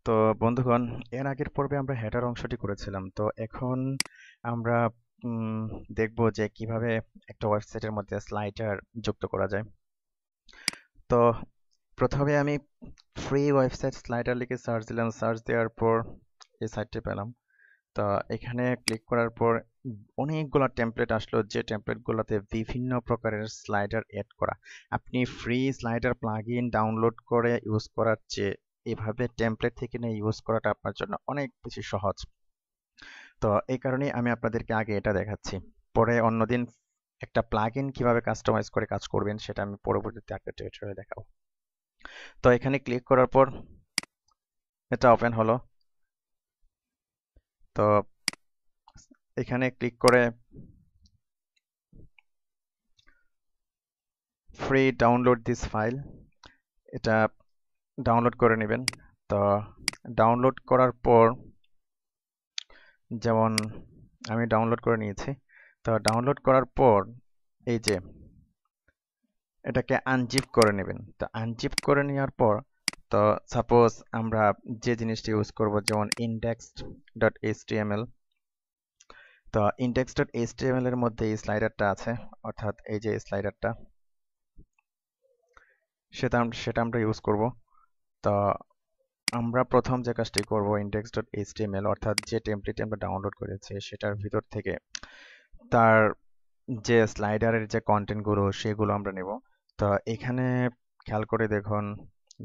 তো বন্ধুগণ, এর আগের পর্বে আমরা হেডার অংশটি করেছিলাম। তো এখন আমরা উম, দেখব যে কিভাবে একটা ওয়েবসাইটের মধ্যে স্লাইডার যুক্ত করা যায়। তো প্রথমে আমি ফ্রি ওয়েবসাইট স্লাইডার লিখে সার্চ দিলাম। সার্চ দেওয়ার পর এই সাইটটি পেলাম। তো এখানে ক্লিক করার পর অনেকগুলো টেমপ্লেট আসলো, যে টেমপ্লেটগুলোতে বিভিন্ন প্রকারের স্লাইডার এড করা। আপনি ফ্রি স্লাইডার প্লাগইন ডাউনলোড করে ইউজ করার চেয়ে এভাবে টেমপ্লেট থেকে নিয়ে ইউজ করাটা আপনার জন্য অনেক বেশি সহজ। তো এই কারণেই আমি আপনাদেরকে আগে এটা দেখাচ্ছি। পরে অন্যদিন একটা প্লাগইন কিভাবে কাস্টমাইজ করে কাজ করবেন সেটা আমি পরবর্তীতে একটা টিউটোরিয়ালে দেখাবো। তো এখানে ক্লিক করার পর এটা ওপেন হলো। তো এখানে ক্লিক করে ফ্রি ডাউনলোড দিস ফাইল, এটা ডাউনলোড করে নেবেন। তো ডাউনলোড করার পর, যেমন আমি ডাউনলোড করে নিয়েছি। তো ডাউনলোড করার পর এই যে এটাকে আনজিপ করে নেবেন। তো আনজিপ করে নেওয়ার পর, তো সাপোজ আমরা যে জিনিসটা ইউজ করব, যেমন index.html। তো index.html এর মধ্যে এই স্লাইডারটা আছে, অর্থাৎ এই যে স্লাইডারটা, সেটা আমরা ইউজ করব। তো আমরা প্রথম যে কাজটি করব, index.html অর্থাৎ যে টেমপ্লেট আমরা ডাউনলোড করেছি সেটার ভিতর থেকে তার যে স্লাইডারের যে কন্টেন্টগুলো সেগুলো আমরা নেব। তো এখানে খেয়াল করে দেখুন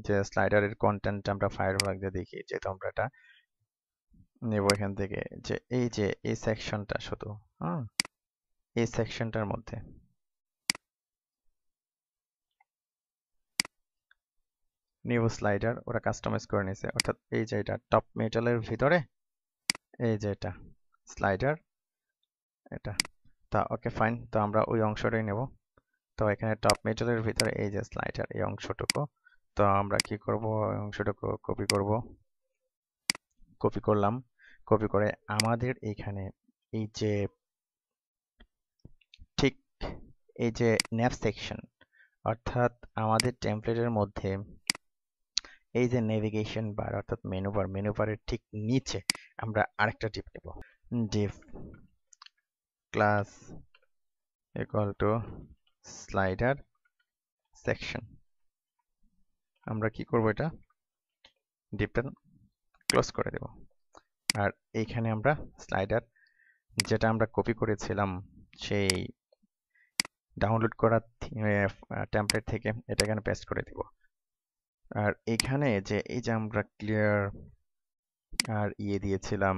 যে স্লাইডারের কন্টেন্ট আমরা ফায়ারফক্স দিয়ে দেখি, যেহেতু আমরা এটা নেব এখান থেকে, যে এই সেকশনটা শুধু, হ্যাঁ, এই সেকশনটার মধ্যে নিউ স্লাইডার ওরা কাস্টমাইজ করে নিয়েছে, অর্থাৎ এই যে এটা টপ মেটালের ভিতরে এই যে এটা স্লাইডার, এটা। তা ওকে, ফাইন। তো আমরা ওই অংশটাই নেব। তো এখানে টপ মেটালের ভিতরে এই যে স্লাইডার, এই অংশটুকু। তো আমরা কি করব, এই অংশটুকু কপি করব। কপি করলাম। কপি করে আমাদের এখানে এই যে ঠিক এই যে ন্যাভ সেকশন, অর্থাৎ আমাদের টেমপ্লেটের মধ্যে এই যে নেভিগেশন বার অর্থাৎ মেনু বারের ঠিক নিচে আমরা আরেকটা টিপ নেব, div class equal to slider section. আমরা কি করব, এটা ডিপটা ক্লোজ করে দেব। আর এইখানে আমরা স্লাইডার যেটা আমরা কপি করেছিলাম সেই ডাউনলোড করা টেমপ্লেট থেকে, এটা এখানে পেস্ট করে দিব। আর এখানে যে এই যে আমরা ক্লিয়ার আর দিয়েছিলাম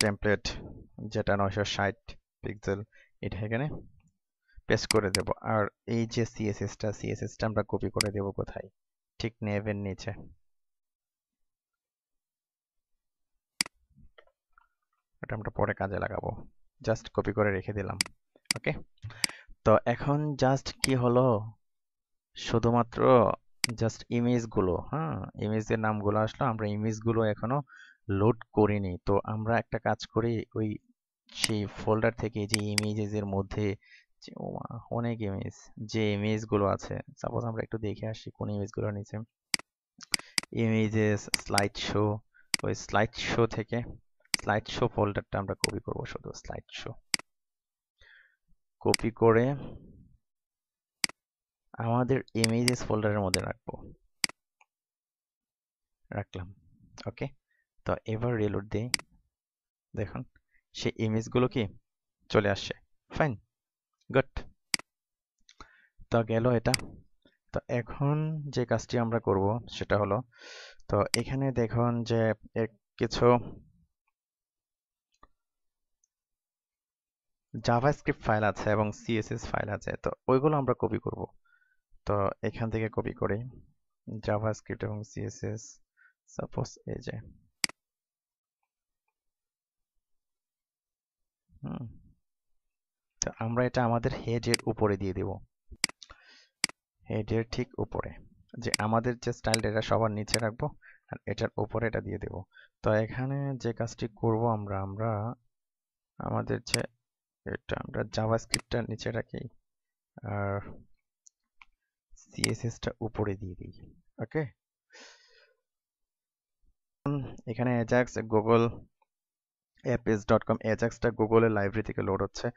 টেমপ্লেট, যেটা 960 পিক্সেল, এটা এখানে পেস্ট করে দেব। আর এই যে সিএসএসটা আমরা কপি করে দেব কোথায়, ঠিক নেভের নিচে। এটা আমরা পরে কাজে লাগাবো, জাস্ট কপি করে রেখে দিলাম। ওকে। তো এখন জাস্ট কি হলো, শুধুমাত্র জাস্ট ইমেজগুলো, হ্যাঁ, ইমেজের নামগুলো আসলো, আমরা ইমেজগুলো এখনো লোড করিনি। তো আমরা একটা কাজ করি, ওই সেই ফোল্ডার থেকে যে ইমেজের মধ্যে অনেক ইমেজ, যে ইমেজগুলো আছে, সাপোজ আমরা একটু দেখে আসি কোন ইমেজগুলো নিচে, ইমেজেস স্লাইড শো, ওই স্লাইড শো থেকে স্লাইড শো ফোল্ডারটা আমরা কপি করব, শুধু স্লাইড শো কপি করে আমাদের ইমেজেস ফোল্ডারের মধ্যে রাখলাম। ওকে। তো এবার রিলোড দিই, দেখুন সেই ইমেজগুলো কি চলে আসছে। Fine, good. তো গেল এটা। তো এখন যে কাজটি আমরা করব সেটা হলো, তো এখানে দেখুন যে এর কিছু জাভাস্ক্রিপ্ট ফাইল আছে এবং সিএসএস ফাইল আছে, তো ওইগুলো আমরা কপি করব। তো এখান থেকে কপি করি জাভাস্ক্রিপ্ট এবং সিএসএস, সাপোজ এই যে, হুম, তো আমরা এটা আমাদের হেডের উপরে দিয়ে দেব, হেডের ঠিক উপরে, যে আমাদের যে স্টাইলটা এটা সবার নিচে রাখবো আর এটার উপরে এটা দিয়ে দেব। তো এখানে যে কাজটি করব আমরা আমাদের যে এটা আমরা জাভাস্ক্রিপ্টটা নিচে রাখি আর সিএসএসটা উপরে দিয়ে দিই। ওকে। এখানে অ্যাজাক্স গুগল apis.com অ্যাজাক্সটা গুগলের লাইব্রেরি থেকে লোড হচ্ছে,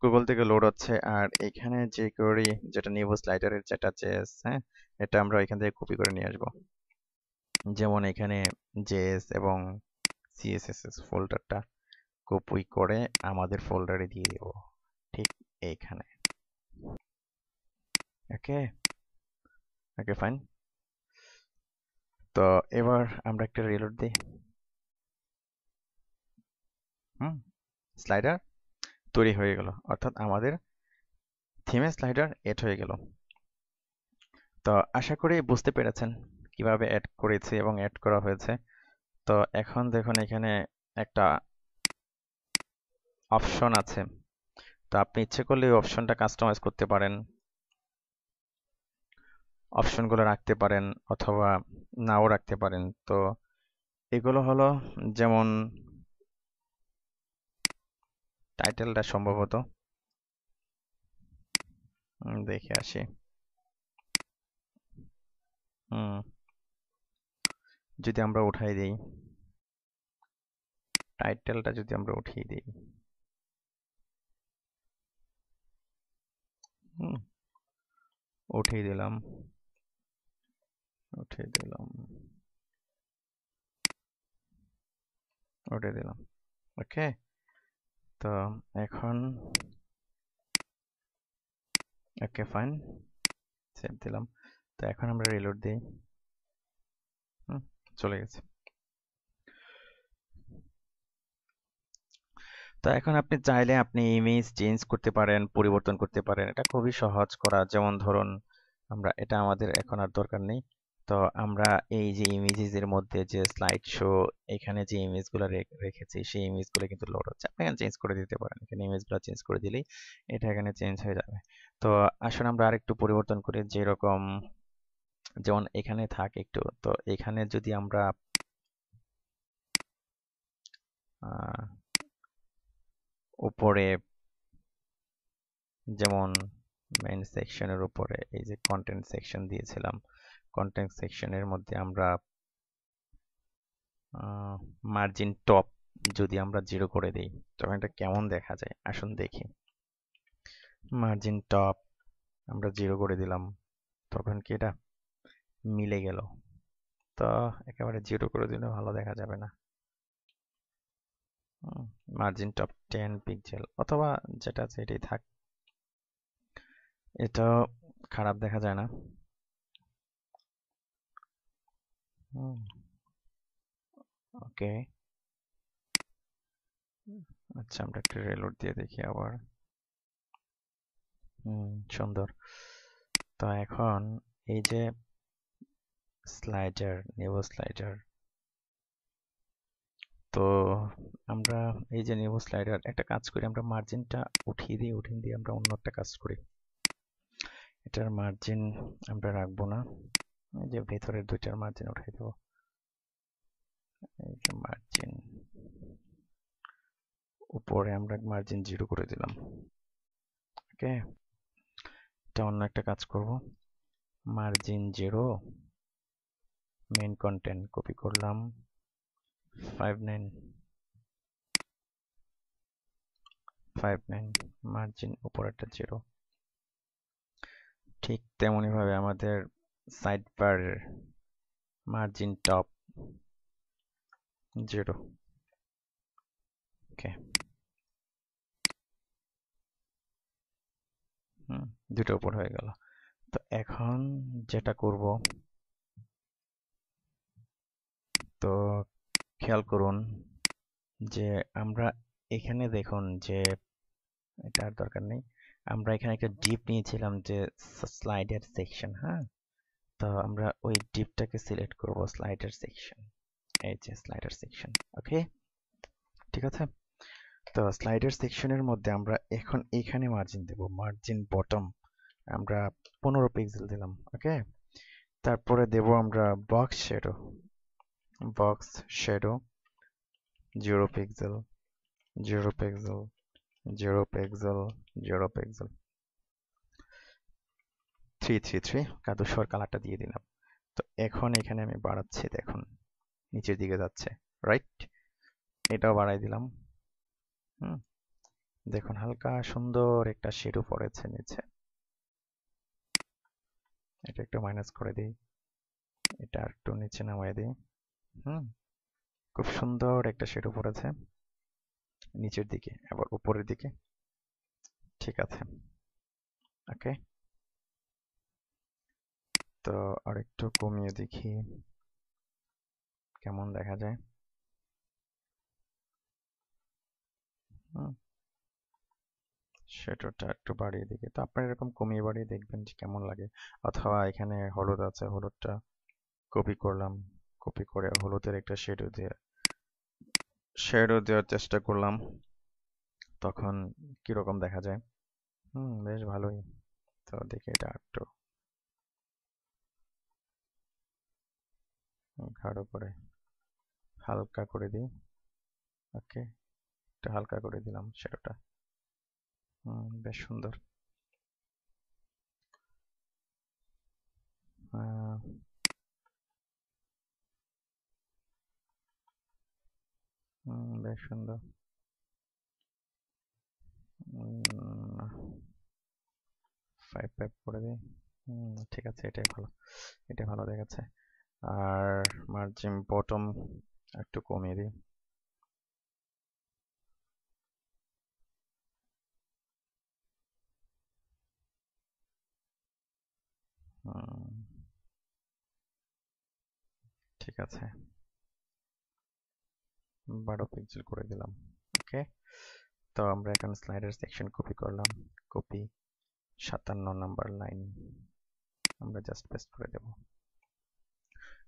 গুগল থেকে লোড হচ্ছে। আর এখানে যে করি যেটা নিউ স্লাইডারের যেটা জেএস, হ্যাঁ, এটা আমরা এখান থেকে কপি করে নিয়ে আসবো। যেমন এখানে জেএস এবং সিএসএস ফোল্ডারটা কপি করে আমাদের ফোল্ডারে দিয়ে দেব, ঠিক এইখানে। ওকে ওকে ফাইন। তো এবার আমরা একটা রিলোড দিই। স্লাইডার তৈরি হয়ে গেল, অর্থাৎ আমাদের থিমে স্লাইডার এড হয়ে গেল। তো আশা করি বুঝতে পেরেছেন কিভাবে অ্যাড করেছি এবং অ্যাড করা হয়েছে। তো এখন দেখুন এখানে একটা অপশন আছে, তো আপনি ইচ্ছে করলে এই অপশনটা কাস্টমাইজ করতে পারেন, অপশনগুলো রাখতে পারেন অথবা নাও রাখতে পারেন। তো এগুলো হলো যেমন টাইটেলটা সম্ভবত দেখে আসি। যদি আমরা উঠাই দিই টাইটেলটা, যদি আমরা উঠিয়ে দিই, উঠিয়ে দিলাম, উঠিয়ে দিলাম, উঠিয়ে দিলাম। ওকে, তো এখন ওকে ফাইন, সেভ দিলাম। তো এখন আমরা রিলোড দিই, চলে গেছে। তো এখন আপনি চাইলে আপনি ইমেজ চেঞ্জ করতে পারেন, পরিবর্তন করতে পারেন, এটা খুবই সহজ করা। যেমন ধরুন আমরা এটা আমাদের এখন আর দরকার নেই। তো আমরা এই যে ইমেজেস এর মধ্যে যে স্লাইড শো, এখানে যে ইমেজগুলো রেখেছি সেই ইমেজগুলো কিন্তু লোড হচ্ছে। আপনি এখানে চেঞ্জ করে দিতে পারেন, এখানে ইমেজগুলো চেঞ্জ করে দিলেই এটা এখানে চেঞ্জ হয়ে যাবে। তো আসলে আমরা আরেকটু পরিবর্তন করি, যেরকম যেমন এখানে থাক একটু। তো এখানে যদি আমরা উপরে যেমন মেইন সেকশনের উপরে এই যে কন্টেন্ট সেকশন দিয়েছিলাম, কন্টেন্ট সেকশনের মধ্যে আমরা মার্জিন টপ যদি আমরা 0 করে দিই তখন এটা কেমন দেখা যায় আসুন দেখি। মার্জিন টপ আমরা 0 করে দিলাম, তখন কি এটা মিলে গেল? তো একেবারে 0 করে দিলে ভালো দেখা যাবে না। মার্জিন টপ 10 পিক্সেল অথবা যেটা আছে এটাই থাক, এটাও খারাপ দেখা যায় না। ওকে, আচ্ছা আমরা একটা রিলোড দিয়ে দেখি আবার। সুন্দর। তো এখন এই যে স্লাইডার, নিউ স্লাইডার, তো আমরা এই যে নিউ স্লাইডার একটা কাজ করি, আমরা মার্জিনটা উঠিয়ে দিয়ে আমরা অন্য একটা কাজ করি। এটার মার্জিন আমরা রাখবো না, এই যে ভেতরের দুইটার মার্জিন উঠিয়ে দেবো। এই যে মার্জিন উপরে আমরা মার্জিন 0 করে দিলাম। ওকে, এটা অন্য একটা কাজ করব। মার্জিন 0, মেইন কন্টেন্ট কপি করলাম 59 মার্জিন উপরেরটা 0। ঠিক তেমনি ভাবে আমাদের সাইড বার মার্জিন টপ 0। ওকে, দুটো উপর হয়ে গেল। তো এখন যেটা করব, তো খেয়াল করুন যে আমরা এখানে দেখুন যে এটা আর দরকার নেই। আমরা এখানে একটা ডিপ নিয়েছিলাম যে স্লাইডার সেকশন, হ্যাঁ, তো আমরা ওই ডিপটাকে সিলেক্ট করব, স্লাইডার সেকশন, এই যে স্লাইডার সেকশন। ওকে, ঠিক আছে। তো স্লাইডার সেকশনের মধ্যে আমরা এখন এখানে মার্জিন দেব, মার্জিন বটম আমরা 15 পিক্সেল দিলাম। ওকে, তারপরে দেব আমরা box shadow 0 pixel, 0 pixel, 0 pixel, 0 pixel, 333 কাদুস্বর কালারটা দিয়ে দিলাম। তো এখন এখানে আমি বাড়াচ্ছি, দেখুন নিচের দিকে যাচ্ছে, রাইট? এটাও বাড়াই দিলাম। হুম, দেখুন হালকা সুন্দর একটা শেডো পড়েছে নিচে। এটা একটু মাইনাস করে দিই, এটা একটু নিচে নামাই দিই। হুম, খুব সুন্দর একটা শেডো পড়েছে নিচের দিকে, আবার উপরের দিকে। ঠিক আছে, ওকে। তো আরেকটু কমিয়ে দেখি কেমন দেখা যায়। হুম, সেটা একটু বাড়িয়ে দিকে, তো আপনারা এরকম কমিয়ে বাড়িয়ে দেখবেন যে কেমন লাগে। অথবা এখানে হলুদ আছে, হলুদটা কপি করলাম, কপি করে হলুদের একটা শেডো দেওয়ার চেষ্টা করলাম, তখন কিরকম দেখা যায়। বেশ ভালোই। তো দেখি এটা একটু গাঢ় করে হালকা করে দিই। ওকে, একটু হালকা করে দিলাম শেডোটা। বেশ সুন্দর। আহ, বেশ সুন্দর। উম, 5 করে দিই। ঠিক আছে, এটাই ভালো, এটা ভালো দেখাচ্ছে। আর মার্জিন বটম একটু কমিয়ে দিই। হুম, ঠিক আছে, 12 পিক্সেল করে দিলাম। ওকে, তো আমরা এখন স্লাইডার সেকশন কপি করলাম। কপি 57 নাম্বার লাইন, আমরা জাস্ট পেস্ট করে দেব।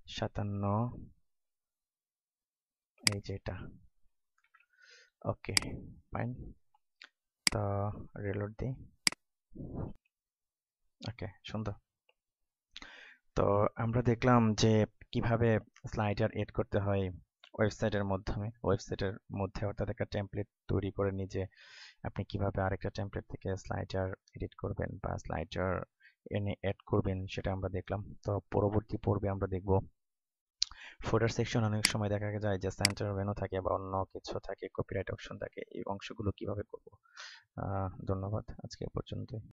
57, এই যে এটা। ওকে, ফাইন। তো রিলোড দিই। ওকে, সুন্দর। তো আমরা দেখলাম যে কিভাবে স্লাইডার এড করতে হয় ওয়েবসাইটের মধ্যে অর্থাৎ একটা টেমপ্লেট তৈরি করে নিজে আপনি কিভাবে আরেকটা টেমপ্লেট থেকে স্লাইডার এডিট করবেন বা স্লাইডার এনে অ্যাড করবেন, সেটা আমরা দেখলাম। তো পরবর্তী পর্বে আমরা দেখব ফুটার সেকশন। অনেক সময় দেখা যায় যে সেন্টার মেনু থাকে বা অন্য কিছু থাকে, কপিরাইট অপশন থাকে, এই অংশগুলো কিভাবে করব। ধন্যবাদ, আজকে এ পর্যন্তই।